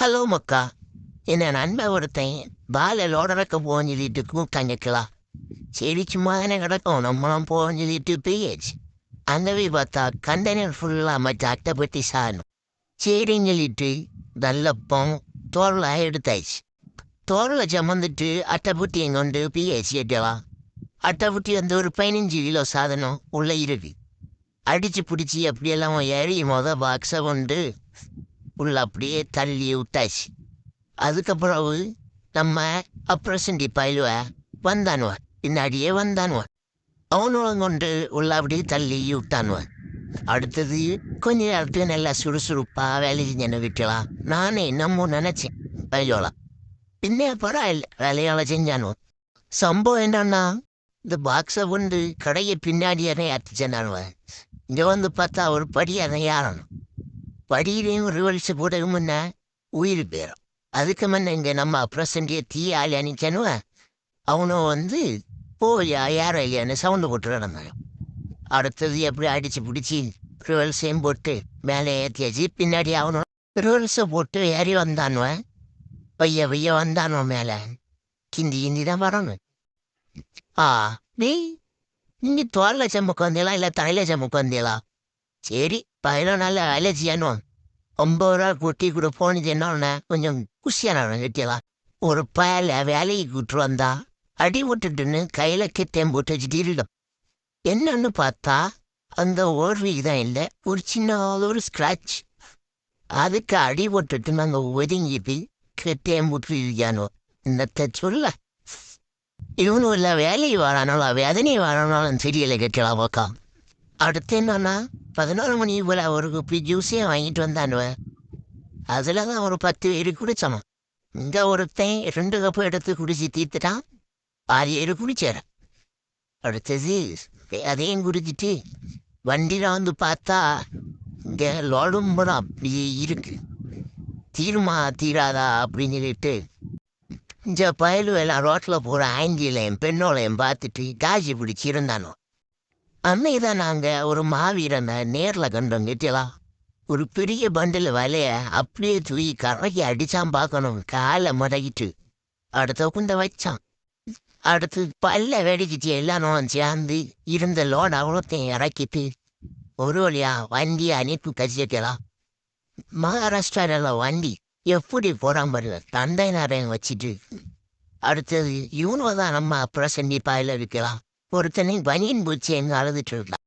Hello மக்கா, என்ன நண்பன் ஒருத்தன் பாலலோட இருக்க போன்னு சொல்லிட்டு கூப்பிட்டாங்கக்கலாம். சரி சும்மா தானே கிடக்கும், நம்மளும் போன்னு சொல்லிட்டு போயாச்சு. அந்த போய் பார்த்தா கண்டெய்னர் ஃபுல்லாக மற்ற அட்டைப்பட்டி சாதனம். சரின்னு சொல்லிட்டு நல்லப்பம் தோரில் எடுத்தாச்சு. தோரில் சுமந்துட்டு அட்டைப்பட்டியை கொண்டு போயாச்சு எட்டலாம். அட்டைப்பட்டி வந்து ஒரு 15 கிலோ சாதனம் உள்ளே இருக்கு. அடித்து பிடிச்சி அப்படியெல்லாம் ஏறி பாக்ஸை கொண்டு உள்ள அப்படியே தள்ளி விட்டாச்சு. அதுக்கப்புறம் நம்ம அப்ரசண்டி பயிலுவ வந்தானுவன், பின்னாடியே வந்தானுவன். அவனும் கொண்டு உள்ள அப்படியே தள்ளி விட்டானுவன். அடுத்தது கொஞ்ச நேரத்துக்கு நல்லா சுறுசுறுப்பாக வேலை செஞ்சு விட்டுலாம். நானே நம்ம நினச்சேன் பயிலோலாம். பின்னே பரவாயில்ல வேலையால செஞ்சானுவன். சம்பவம் என்னன்னா, இந்த பாக்ஸை கொண்டு கடையை பின்னாடி அரையாத்துச்சேன்னானுவன். இங்கே வந்து பார்த்தா ஒரு படி அறையாறணும். படியிலையும் ரிவல்ஸ் போடவும் முன்ன உயிர் போயிடும். அதுக்கு முன்ன இங்கே நம்ம பிரசண்டிய தீயாளி அணிக்கணுவன். அவனும் வந்து போயா யாரோ இல்லையான்னு சவுண்டு போட்டு நடந்தாங்க. அடுத்தது எப்படி அடித்து பிடிச்சி ரிவல்ஸையும் போட்டு மேலே ஏற்றியாச்சு. பின்னாடி அவனும் ரிவல்ஸை போட்டு ஏறி வந்தானுவன். பைய வந்தானுவன் மேலே. கிந்தி தான் வரணும். நீ நீ தோலில் செம்முக்கு வந்தீங்களா இல்லை தலையில் செம்முக்கு வந்தீங்களா? சரி பயிலும் நல்ல அலர்ஜியானும் 50 ரூபா கொட்டி கூட போனது என்ன கொஞ்சம் குஷியான கட்டியலாம். ஒரு பயல வேலையை கூட்டு வந்தா அடி விட்டுட்டுன்னு கையில் கிட்டேன் போட்டு வச்சுட்டு என்னன்னு பார்த்தா அந்த ஓர்விக்கு தான் இல்லை, ஒரு சின்ன ஒரு ஸ்க்ராட்ச். அதுக்கு அடி விட்டுட்டு நாங்கள் ஒதுங்கிட்டு கிட்டேன் போட்டு இருக்கானோ. இந்த சொல்ல இவனும் இல்லை வேலையை வாழானாலும் வேதனையை வாழானாலும் தெரியலை கட்டலாம் போக்கா. அடுத்து என்னன்னா 11 மணி போல் ஒரு குப்பி ஜூஸே வாங்கிட்டு வந்தானுவேன். அதில் தான் ஒரு 10 பேர் குடித்தோம். இங்கே ஒருத்தன் 2 கப்பு எடுத்து குடிச்சு தீர்த்துட்டான். 6 பேர் குடிச்சார். அடுத்தது அதையும் குடிச்சிட்டு வண்டியில் வந்து பார்த்தா இங்கே லோடும் படம் அப்படியே இருக்கு. தீருமா தீராதா அப்படின்னு சொல்லிட்டு இந்த பயலு எல்லாம் ரோட்டில் போகிற ஆங்கிலையும் பெண்ணோலையும் பார்த்துட்டு காஜி பிடிச்சி இருந்தானோ. அன்னைதான் நாங்கள் ஒரு மாவீரனை நேரில் கண்டோம் கிட்டலாம். ஒரு பெரிய பண்டில் வலைய அப்படியே தூக்கி கரைக்கு அடித்தான் பார்க்கணும். காலை முடக்கிட்டு அடுத்த குண்டை வச்சான். அடுத்து பல்ல வெடிக்கிட்டு எல்லாரும் சேர்ந்து இருந்த லோன் அவ்வளோத்தையும் இறக்கிட்டு ஒரு வழியா வண்டியை அனுப்பி கச்சிக்கலாம். மகாராஷ்டிராவில் வண்டி எப்படி போகிறான் பாருங்க, தண்டை நிறைய வச்சுட்டு. அடுத்தது இவனு தான் நம்ம பிரசண்டி பாயில் இருக்கலாம். ஒருத்தனை பனியன் பூச்சி எங்கே அழுதுட்டு இருக்கலாம்.